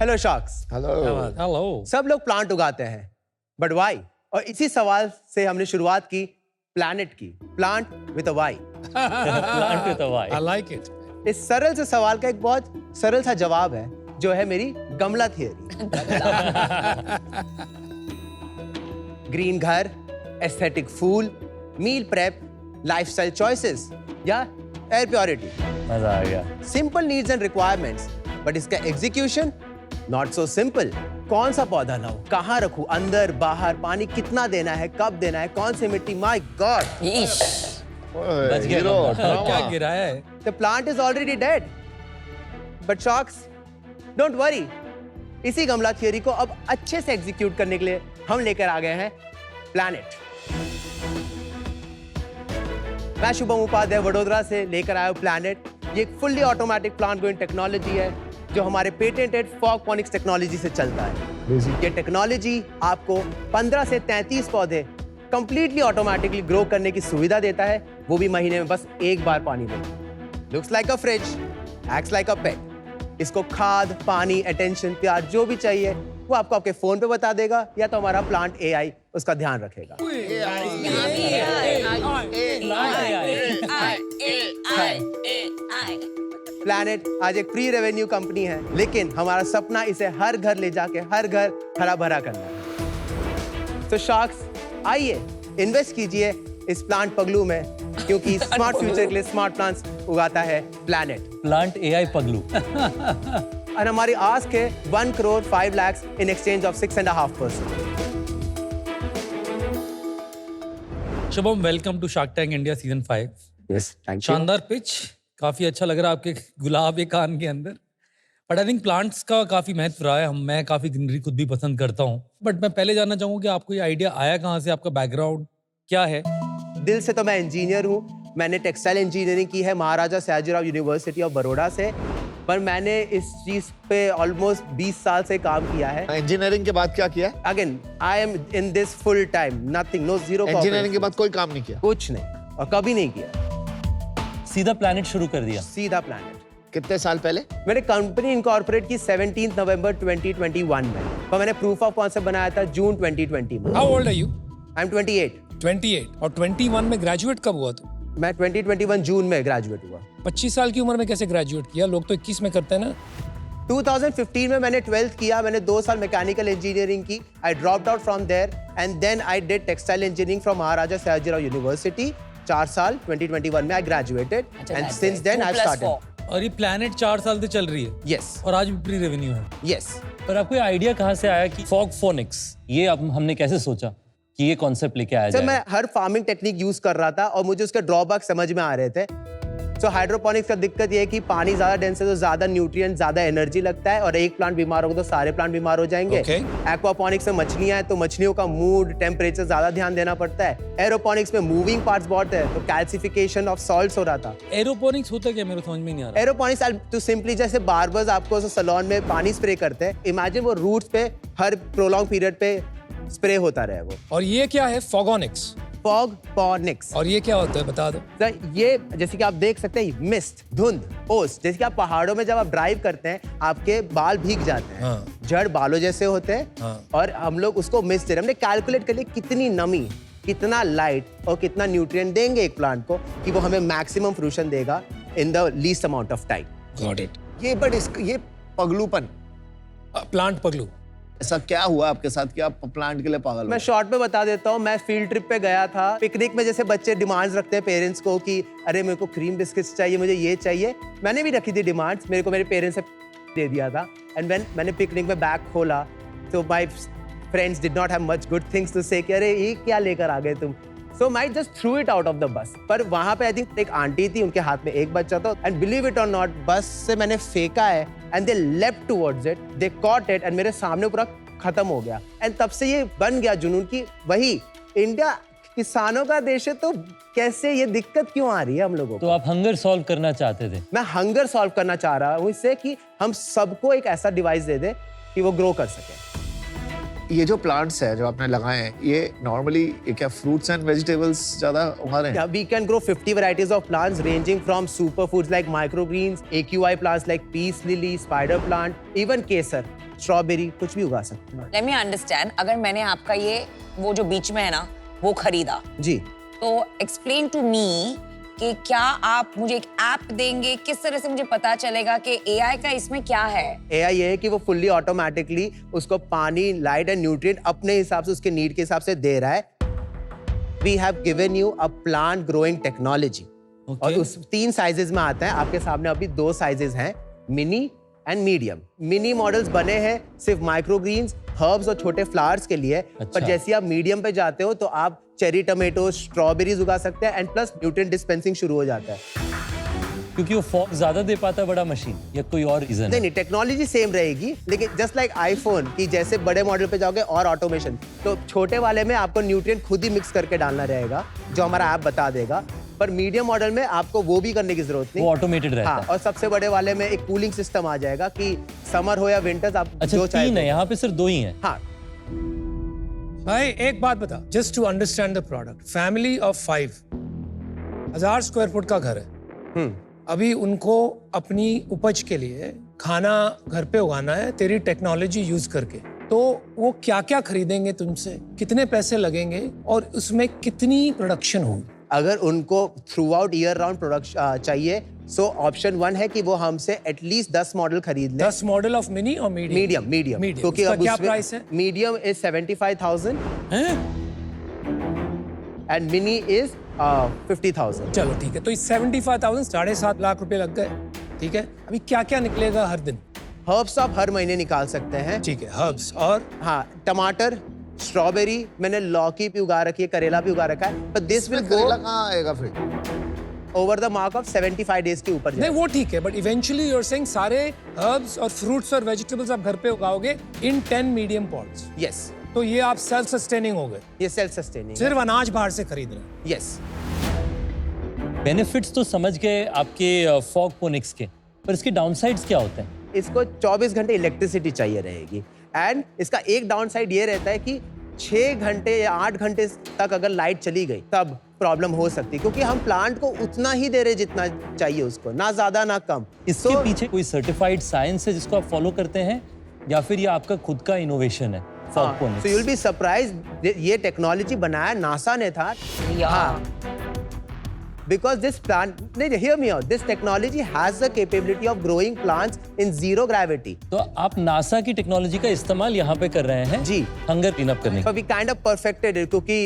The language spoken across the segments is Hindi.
Hello shocks. हेलो। सब लोग प्लांट उगाते हैं, बट वाई? और इसी सवाल से हमने शुरुआत की प्लैनेट की, plant with a why. Plant with a why. I like it. इस सरल से सवाल का एक बहुत सरल सा जवाब है, जो है मेरी गमला थियरी। ग्रीन घर, एस्थेटिक फूल, मील प्रेप, लाइफस्टाइल चॉइसेस या एयर प्योरिटी। मजा आ गया। Simple needs and requirements, but इसका एग्जीक्यूशन नॉट सो सिंपल। कौन सा पौधा लाऊं, कहाँ रखूं, अंदर बाहर, पानी कितना देना है, कब देना है, कौन सी मिट्टी, माय गॉड। बच गया क्या गिराया है? The plant is already dead. But Sharks, don't worry. इसी गमला थियरी को अब अच्छे से एग्जीक्यूट करने के लिए हम लेकर आ गए हैं प्लैनेट। मैं शुभम उपाध्याय वडोदरा से लेकर आया हूं प्लैनेट। ये एक fully automatic plant growing technology है जो हमारे पेटेंटेड फॉगपोनिक्स टेक्नोलॉजी से चलता है। ये टेक्नोलॉजी आपको 15 से 33 पौधे कंप्लीटली ऑटोमेटिकली ग्रो करने की सुविधा देता है, वो भी महीने में बस एक बार पानी देना। Looks like a fridge, acts like a pet. इसको खाद, पानी, अटेंशन, प्यार जो भी चाहिए वो आपको आपके फोन पे बता देगा, या तो हमारा प्लांट एआई उसका ध्यान रखेगा। प्लैनेट आज एक प्री रेवेन्यू कंपनी है, लेकिन हमारा सपना इसे हर घर ले जाके हर घर हरा भरा करना है। तो शार्क्स, आइए इन्वेस्ट कीजिए इस प्लांट पगलू में, क्योंकि स्मार्ट फ्यूचर के लिए स्मार्ट प्लांट्स उगाता है प्लैनेट। Plant AI पगलू। और हमारी आस्क है 1 crore 5 lakhs in exchange of 6.5%। Shubham, welcome to Shark Tank India season 5। Yes, thank you। शानदार पिच, काफी अच्छा लग रहा है आपके गुलाब के कान के अंदर। बट आई थिंक प्लांट्स का काफी महत्व रहा है। मैं काफी ग्रीनरी खुद भी पसंद करता हूँ, बट मैं पहले जानना चाहूंगा कि आपको ये आइडिया आया कहाँ से, आपका बैकग्राउंड क्या है? दिल से तो मैं इंजीनियर हूँ। मैंने टेक्सटाइल इंजीनियरिंग की है महाराजा सयाजीराव यूनिवर्सिटी ऑफ बड़ौदा से, पर मैंने इस चीज पे ऑलमोस्ट 20 साल से काम किया है। इंजीनियरिंग के बाद क्या किया? Again I am in this full time, nothing, no zero. Engineering के बाद कोई काम नहीं किया? कुछ नहीं, और कभी नहीं किया। सीधा प्लैनेट शुरू कर दिया? सीधा प्लैनेट। कितने साल पहले? मैंने कंपनी इनकॉर्पोरेट की 17 नवंबर 2021 में, और मैंने प्रूफ ऑफ कॉन्सेप्ट बनाया था जून 2020 में। How old are you? I am 28। 28। और 21 में ग्रेजुएट कब हुआ तू? मैं 2021 जून में ग्रेजुएट हुआ। 25 साल की उम्र में कैसे ग्रेजुएट किया? लोग तो 21 में करते हैं ना। 2015 में मैंने 12th किया। मैंने 2 साल मैकेनिकल इंजीनियरिंग की। I dropped out from there and then I did textile engineering from Maharaja Sayajirao university. 4 साल 2021 में I graduated and since then I started. और ये प्लैनेट 4 साल से चल रही है? यस। और आज भी प्री रेवेन्यू है? यस। पर आपको ये आइडिया कहाँ से आया कि फॉगफोनिक्स, ये हमने कैसे सोचा कि ये कॉन्सेप्ट लेके आया सर, जाए? मैं हर फार्मिंग टेक्निक यूज कर रहा था और मुझे उसके ड्रॉबैक समझ में आ रहे थे। सो हाइड्रोपोनिक्स का दिक्कत ये है कि पानी ज्यादा डेंस है तो ज्यादा न्यूट्रिएंट, ज्यादा एनर्जी लगता है, और एक प्लांट बीमार होगा तो सारे प्लांट बीमार हो जाएंगे। एक्वापोनिक्स में मछलियां हैं तो मछलियों का मूड, टेम्परेचर ज्यादा ध्यान देना पड़ता है। एरोपोनिक्स में मूविंग पार्ट्स बहुत है तो कैल्सिफिकेशन ऑफ सॉल्ट्स हो रहा था। एरोपोनिक्स होता क्या, मेरे समझ में नहीं आ रहा। एरोपोनिक्स तो सिंपली जैसे बार्बर्स आपको सैलून में पानी स्प्रे करते हैं, इमेजिन वो रूट्स पे हर प्रोलॉन्ग पीरियड पे स्प्रे होता रहे वो। और ये क्या है? फॉगोनिक्स। फॉगपोनिक्स। और ये क्या होता है, बता दो। सर, ये जैसे कि आप देख सकते हैं, मिस्ट, धुंध, ओस, जैसे कि आप पहाड़ों में जब आप ड्राइव करते हैं आपके बाल भीग जाते हैं। हाँ। जड़ बालों जैसे होते हैं। हाँ। और हम लोग उसको मिस्ट दे रहे हैं। हमने कैलकुलेट कर लिया कितनी नमी, कितना लाइट और कितना न्यूट्रिएंट देंगे एक प्लांट को कि वो हमें मैक्सिमम फ्रूशन देगा in the least amount of time. Got it. ये पगलूपन, प्लांट पगलू, ऐसा क्या हुआ आपके साथ कि आप प्लांट के लिए पागल मैं हो? शॉर्ट में बता देता हूँ। मैं फील्ड ट्रिप पे गया था। पिकनिक में जैसे बच्चे डिमांड्स रखते हैं पेरेंट्स को कि अरे मेरे को क्रीम बिस्किट्स चाहिए, मुझे ये चाहिए। मैंने भी रखी थी डिमांड्स, मेरे को मेरे पेरेंट्स से दे दिया था। एंड मैंने पिकनिक में बैग खोला तो my friends did not have much good things to say कि अरे ये क्या लेकर आ गए तुम। So my just threw it out of the bus. पर वहां पे आई थिंक एक आंटी थी, उनके हाथ में एक बच्चा था, एंड बिलीव इट और नॉट, बस से मैंने फेंका है and they left towards it, they caught it and मेरे सामने पूरा खत्म हो गया। एंड तब से ये बन गया जुनून की वही इंडिया किसानों का देश है, तो कैसे ये दिक्कत क्यों आ रही है हम लोगों को? तो आप हंगर सॉल्व करना चाहते थे? मैं हंगर सॉल्व करना चाह रहा हूँ इससे कि हम सबको एक ऐसा डिवाइस दे दे कि वो ग्रो कर सके। ये जो प्लांट्स है जो आपने लगाए हैं, ये नॉर्मली ये क्या फ्रूट्स एंड वेजिटेबल्स ज्यादा उगा रहे हैं? Yeah, we can grow 50 varieties of plants ranging from superfoods like microgreens, AQI plants like peace lily, spider plant, even kesar, strawberry, कुछ भी उगा सकते हैं। Let me understand, अगर मैंने आपका ये वो जो बीच में है ना वो खरीदा जी, तो explain to me कि क्या आप मुझे एक ऐप देंगे, किस तरह से मुझे पता चलेगा कि AI का इसमें क्या है? AI ये है कि वो फुल्ली ऑटोमेटिकली उसको पानी, लाइट एंड न्यूट्रिएंट अपने हिसाब से उसके नीड के हिसाब से दे रहा है। We have given you a plant growing technology। और उस 3 साइजेस में आता है। आपके सामने अभी 2 साइजेस हैं, mini and medium. Mini models बने हैं सिर्फ माइक्रोग्रीन्स, हर्ब्स और छोटे फ्लावर्स के लिए। पर जैसे आप मीडियम पे जाते हो तो आप चेरी टमेटो, स्ट्रॉबेरीज उगा सकते हैं एंड प्लस न्यूट्रिएंट डिस्पेंसिंग शुरू हो जाता है। क्योंकि वो फॉग ज्यादा दे पाता है बड़ा मशीन, या कोई और रीजन? नहीं, टेक्नोलॉजी सेम रहेगी, लेकिन जस्ट लाइक आईफोन की जैसे बड़े मॉडल पे जाओगे और ऑटोमेशन, तो छोटे वाले में आपको न्यूट्रिएंट खुद ही मिक्स करके डालना रहेगा जो हमारा ऐप बता देगा। पर मीडियम मॉडल में आपको वो भी करने की जरूरत नहीं, वो ऑटोमेटेड रहता हाँ, है। और सबसे बड़े वाले में एक कूलिंग सिस्टम आ जाएगा कि समर हो या विंटर्स आप अच्छा, जो चाहे 3 है, यहाँ पे सिर्फ 2 ही हैं। हाँ। भाई एक बात बता, just to understand the product, family of 5, 1000 square foot का घर है। अभी उनको अपनी उपज के लिए खाना घर पे उगाना है तेरी टेक्नोलॉजी यूज करके, तो वो क्या क्या खरीदेंगे तुमसे, कितने पैसे लगेंगे और उसमें कितनी प्रोडक्शन होगी? अगर उनको through out year round production चाहिए, सो ऑप्शन 1 है कि वो हमसे एटलीस्ट 10 मॉडल खरीद ले। 10 मॉडल ऑफ मिनी और मीडियम? मीडियम क्योंकि अब क्या प्राइस है? Medium is 75,000 and mini is 50,000। चलो ठीक है, तो इस 75,000 7.5 लाख रुपए लग गए, ठीक है। अभी क्या क्या निकलेगा हर दिन? हर्ब्स आप हर महीने निकाल सकते हैं। ठीक है, हर्ब्स और हाँ, टमाटर, स्ट्रॉबेरी, मैंने लौकी भी उगा रखी है, करेला भी उगा रखा है, पर दिस विल करेला गो कहाँ आएगा फिर? Over the mark of 75 days के ऊपर नहीं, जाएगा। वो ठीक है, but eventually you are saying सारे हर्ब्स और फ्रूट्स और वेजिटेबल्स आप घर पे उगाओगे इन 10 मीडियम पॉट्स, यस, तो ये आप सेल्फ सस्टेनिंग हो गए, ये सेल्फ सस्टेनिंग। सिर्फ अनाज बाहर से खरीद रहे हैं। यस, बेनिफिट्स तो समझ गए आपके फॉग फोनिक्स के, पर इसके डाउनसाइड्स क्या होते हैं? इसको 24 घंटे इलेक्ट्रिसिटी चाहिए रहेगी एंड इसका एक डाउन साइड ये रहता है कि 6 घंटे या 8 घंटे तक अगर लाइट चली गई तब प्रॉब्लम हो सकती है, क्योंकि हम प्लांट को उतना ही दे रहे जितना चाहिए उसको, ना ज्यादा ना कम। इसके पीछे कोई सर्टिफाइड साइंस है जिसको आप फॉलो करते हैं, या फिर ये आपका खुद का इनोवेशन है? Fog phoenix, so you will be surprised, ये टेक्नोलॉजी बनाया नासा ने था। हाँ, because this plant, hear me out, this technology has the capability of growing plants in zero gravity. तो आप नासा की टेक्नोलॉजी का इस्तेमाल यहाँ पे कर रहे हैं जी, हंगर क्लीन अप करने के? but we kind of perfected it क्योंकि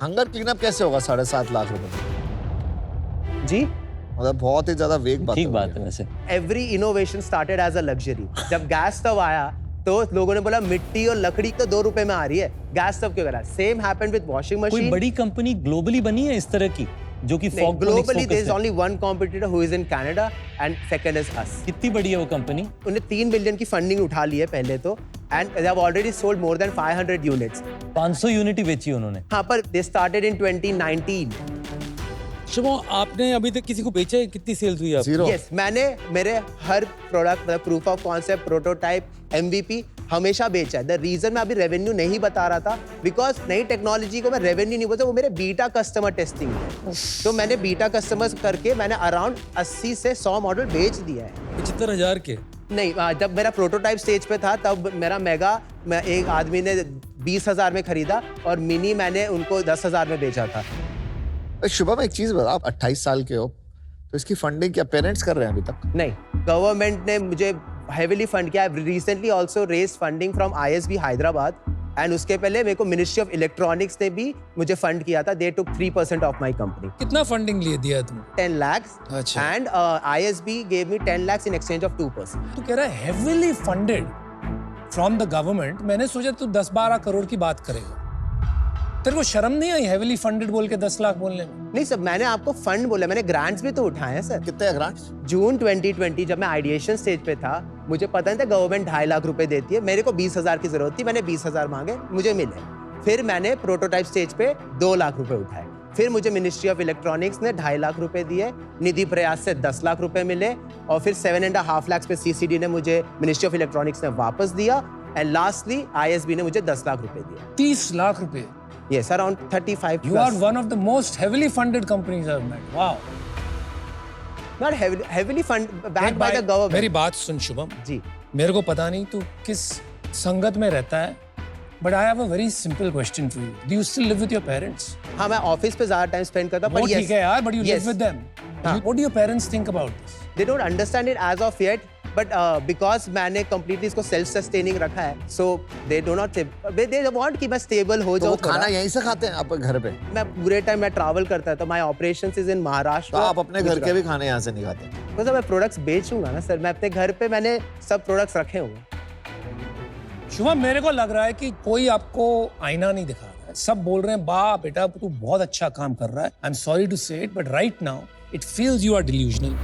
हंगर क्लीनअप कैसे होगा 7.5 लाख रुपए में? जी, मतलब बहुत ही ज्यादा वेग बात ठीक हो बात गई। है वैसे। every innovation started as a luxury. जब गैस स्टव आया तो लोगों ने बोला मिट्टी और लकड़ी तो 2 रुपए में आ रही है, गैस स्टव क्यों करा? सेम हैपेंड विद वॉशिंग कोई मशीन। बड़ी कंपनी ग्लोबली बनी है इस तरह की जो कि फॉग globally there is only one competitor who is in Canada and second is us. कितनी बड़ी है वो कंपनी? उन्हें 3 बिलियन की फंडिंग उठा ली है पहले तो, and they have already sold more than 500 units. 500 unit बेची उन्होंने। हाँ, पर दे स्टार्टेड इन 2019। शुभम, आपने अभी तक किसी को बेचा है? कितनी सेल्स हुई आपकी? 0। यस, मैंने मेरे हर प्रोडक्ट मतलब proof of concept, prototype, MVP हमेशा बेचा है। द रीजन मैं अभी रेवेन्यू नहीं बता रहा था बिकॉज नई टेक्नोलॉजी को मैं रेवेन्यू नहीं बोलता, वो मेरे बीटा कस्टमर टेस्टिंग है। तो मैंने बीटा कस्टमर्स करके मैंने अराउंड 80 से 100 मॉडल बेच दिया है। 75,000 के? नहीं, जब मेरा प्रोटोटाइप स्टेज पे था तब मेरा मेगा मैं एक आदमी ने 20,000 में खरीदा और मिनी मैंने उनको 10,000 में बेचा था। शुभम, एक चीज बता, आप 28 साल के हो, तो इसकी फंडिंग क्या पेरेंट्स कर रहे हैं अभी तक? नहीं, गवर्नमेंट ने मुझे हेविली फंड किया। Recently also raise funding from ISB Hyderabad and उसके पहले मेरे को मिनिस्ट्री ऑफ इलेक्ट्रॉनिक्स ने भी मुझे फंड किया था। दे टुक 3% ऑफ माय कंपनी। कितना फंडिंग लिए दिया तुमने? 10 lakhs अच्छा। And ISB gave me 10 lakhs in exchange of 2%. तू कह रहा है heavily funded from the government, मैंने सोचा तू 10-12 करोड़ की बात करेगा। तेरे को शर्म नहीं आई हेविली फंडेड बोल के 10 लाख बोलने में? नहीं सर, मैंने आपको फंड बोला, मैंने ग्रांट्स भी तो उठाए हैं सर। कितने ग्रांट्स? जून 2020 जब मैं आइडिएशन स्टेज पे था, मुझे पता नहीं था गवर्नमेंट 2.5 लाख रुपए देती है। मेरे को 20,000 की जरूरत थी, मैंने 20,000 मांगे, मुझे मिले। फिर मैंने प्रोटोटाइप स्टेज पे 2 लाख रुपए उठाए। फिर मुझे मिनिस्ट्री ऑफ इलेक्ट्रॉनिक्स ने 2.5 लाख रुपए दिए, निधि प्रयास से 10 लाख रुपए मिले और फिर 7.5 लाख पे CCD ने मुझे मिनिस्ट्री ऑफ इलेक्ट्रॉनिक्स ने वापस दिया एंड लास्टली ISB ने मुझे 10 लाख रुपए दिए. 30 lakh रुपए. Yes, around 35 You plus. are one of the most heavily funded companies I've met. Wow. Not heavily backed by the भाई, government. मेरी बात सुन शुभम. जी. मेरे को पता नहीं तू किस संगत में रहता है, but I have a very simple question for you. Do you still live with your parents? हाँ, मैं ऑफिस पे ज्यादा टाइम स्पेंड करता हूँ. वो पर yes, ठीक है यार, but you yes. live with them. हाँ. What do your parents think about this? They don't understand it as of yet, but because मैंने completely इसको self sustaining रखा है, so they do not they want कि मैं stable हो तो जाऊँ वो खाना थोड़ा. यहीं से खाते हैं आप घर पे? मैं पूरे टाइम मैं ट्रैवल करता था. My operations is in Maharashtra. तो आप अपने घर के भी खाने यहाँ से नहीं खाते? मतलब मैं प्रोडक्ट्स बेचूंगा ना सर. मैं अपने घर पे मैंने सब प्रोडक्ट्स रखे हुए. शुभम, मेरे को लग रहा है कि कोई आपको आईना नहीं दिखा रहा है. सब बोल रहे हैं वाह बेटा तू बहुत अच्छा काम कर रहा है. I am sorry to say it, but right now it feels you are delusional.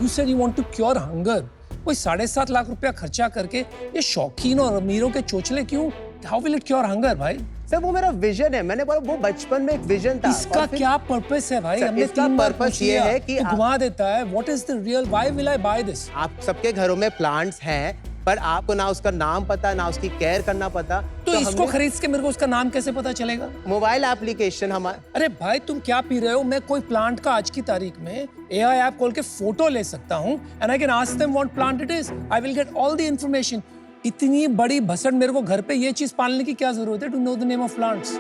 You said you want to cure hunger. कोई 7.5 लाख रुपया खर्चा करके ये शौकीन और अमीरों के चोचले क्यों? How will it cure hunger भाई? सर वो मेरा विजन है. मैंने बोला वो बचपन में एक विजन था. इसका और फिर- क्या पर्पस है भाई? सर, हमने इसका 3 बार purpose पूछ ये लिया. है कि तू आप- घुमा देता है. What is the real why will I buy this? आप सबके घरों में प्लांट्स हैं, पर आपको ना उसका नाम पता, ना उसकी केयर करना पता. तो इसको खरीद के मेरे को उसका नाम कैसे पता चलेगा? मोबाइल एप्लीकेशन हमारा. अरे भाई तुम क्या पी रहे हो? मैं कोई प्लांट का आज की तारीख में AI ऐप खोल के फोटो ले सकता हूँ and I can ask them what plant it is. I will get all the information. इतनी बड़ी भसड़ मेरे को घर पे ये चीज पालने की क्या जरूरत है? To know the name of plants.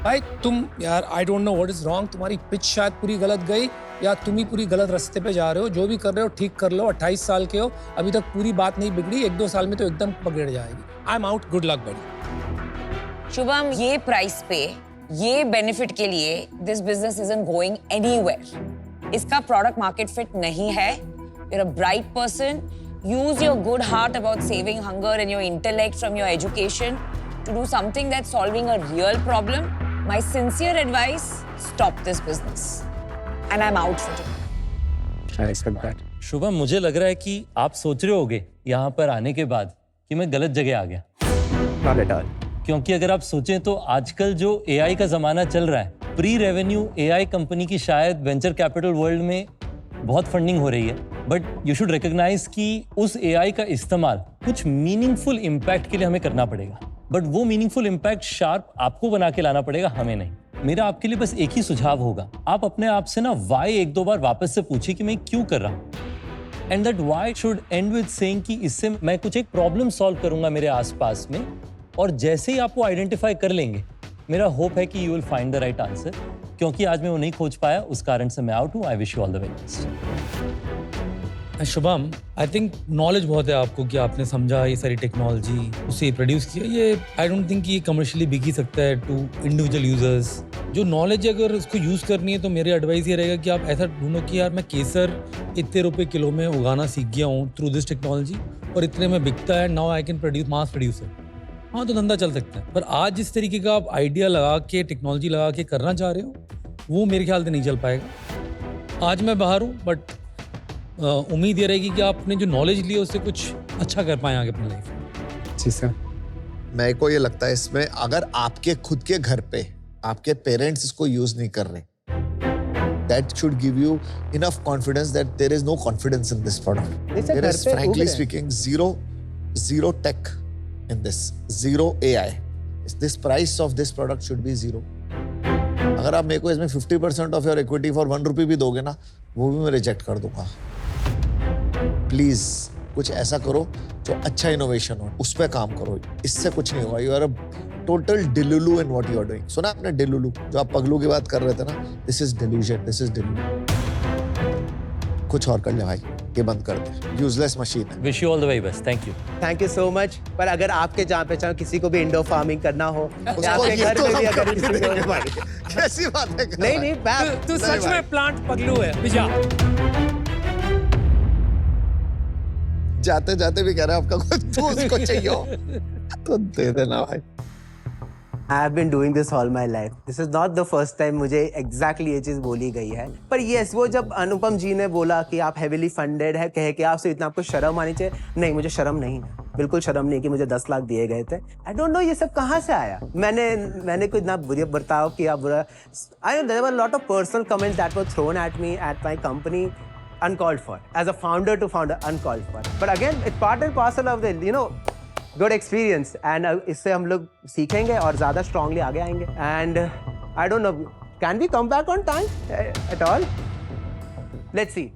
भाई तुम यार I don't know what is wrong. तुम्हारी पिच शायद पूरी गलत गई या तुम ही पूरी गलत रास्ते पे जा रहे हो. जो भी कर रहे हो ठीक कर लो. 28 साल के हो, अभी तक पूरी बात नहीं बिगड़ी. 1-2 साल में तो एकदम पकड़ जाएगी. I am out. Good luck बड़ी. शुभम, ये प्राइस पे ये बेनिफिट के लिए this business isn't going anywhere. इसका प्रोडक्ट मार्केट फिट नहीं है. You are a bright person. Use your good heart about saving hunger and your intellect from your education to do something that's solving a real problem. My sincere advice, stop this business and I am out for today. I respect that. Shubham, मुझे लग रहा है कि आप सोच रहे होगे यहाँ पर आने के बाद कि मैं गलत जगह आ गया. Not at all. क्योंकि अगर आप सोचें तो आजकल जो AI का जमाना चल रहा है, प्री रेवेन्यू AI कंपनी की शायद वेंचर कैपिटल वर्ल्ड में बहुत फंडिंग हो रही है. बट यू शुड रिकॉग्नाइज कि उस AI का इस्तेमाल कुछ मीनिंगफुल इम्पैक्ट के लिए हमें करना पड़ेगा. बट वो मीनिंगफुल इम्पैक्ट शार्प आपको बना के लाना पड़ेगा, हमें नहीं. मेरा आपके लिए बस एक ही सुझाव होगा, आप अपने आप से ना वाई 1-2 बार वापस से पूछिए कि मैं क्यों कर रहा हूँ. And that why should and with saying कि इससे मैं कुछ एक प्रॉब्लम सॉल्व करूंगा मेरे आसपास में. और जैसे ही आप वो आइडेंटिफाई कर लेंगे, मेरा होप है कि you will find the right answer. क्योंकि आज मैं वो नहीं खोज पाया, उस कारण से मैं आउट हूँ. I wish you all the very best. Shubham, I think knowledge बहुत है आपको कि आपने समझा ये सारी टेक्नोलॉजी, उसे प्रोड्यूस किया. ये आई डोंट थिंक ये कमर्शियली बिक ही सकता है टू इंडिविजुअल यूजर्स. जो नॉलेज अगर उसको यूज़ करनी है तो मेरी एडवाइस ये रहेगा कि आप ऐसा ढूंढो कि यार मैं केसर इतने रुपए किलो में उगाना सीख गया हूँ थ्रू दिस टेक्नोलॉजी और इतने में बिकता है. Now I can produce mass producer. हाँ, तो धंधा चल सकता है. पर आज जिस तरीके का आप आइडिया लगा के टेक्नोलॉजी लगा के करना चाह रहे हो, वो मेरे ख्याल से नहीं चल पाएगा. आज मैं बाहर हूँ, बट उम्मीद ये रहेगी कि आपने जो नॉलेज ली है उससे कुछ अच्छा कर पाए आगे अपनी लाइफ में. जी सर. मेरे को ये लगता है इसमें अगर आपके खुद के घर पे आपके पेरेंट्स इसको यूज नहीं कर रहे, that should give you enough confidence that there is no confidence in this product. नहीं सर, There घर is पे उग frankly रहे हैं. speaking zero tech in this, zero AI. This price of this product should be zero. अगर आप मेरे को इसमें 50% of your equity for 1 rupee भी दोगे ना, वो भी मैं रिजेक्ट कर दूंगा. प्लीज कुछ ऐसा करो जो अच्छा इनोवेशन हो, उस पर काम करो. इससे कुछ नहीं होगा. You are a total delulu in what you are doing. सुना आपने डिलुलू? जो आप पगलू की बात कर रहे थे ना, this is delusion, this is delulu. कुछ और कर ले भाई, ये बंद कर दे. यूजलेस मशीन है. Wish you all the very best. Thank you. Thank you so much. पर अगर आपके जहाँ पे चाहो किसी को भी इंडोर फार्मिंग करना हो या उसको आपके ये घर तो में भी हम अगर कभी किसी करेंगे को भाई. कैसी बात है? नहीं नहीं तू सच में प्लांट पगलू है. बिजा जाते जाते भी कह रहा है आपका कुछ दोस्त को चाहिए हो तो दे देना भाई. I have been doing this all my life. This is not the first time मुझे exactly ये चीज़ बोली गई है. पर yes, वो जब अनुपम जी ने बोला कि आप heavily funded है, कहे कि आपसे इतना आपको शर्म आनी चाहिए. नहीं, मुझे शर्म नहीं है. बिल्कुल शर्म नहीं कि मुझे 10 लाख दिए गए थे. I don't know ये सब कहाँ से आया. मैंने कोई इतना बुरा बर्ताव किया, बुरा. I know there were a lot of personal comments that were thrown at me at my company. uncalled for. As a founder to founder, uncalled for. But again, it's part and parcel of the, good experience. And इससे हम लोग सीखेंगे और ज़्यादा strongly आगे आएंगे. And I don't know, can we come back on time at all? Let's see.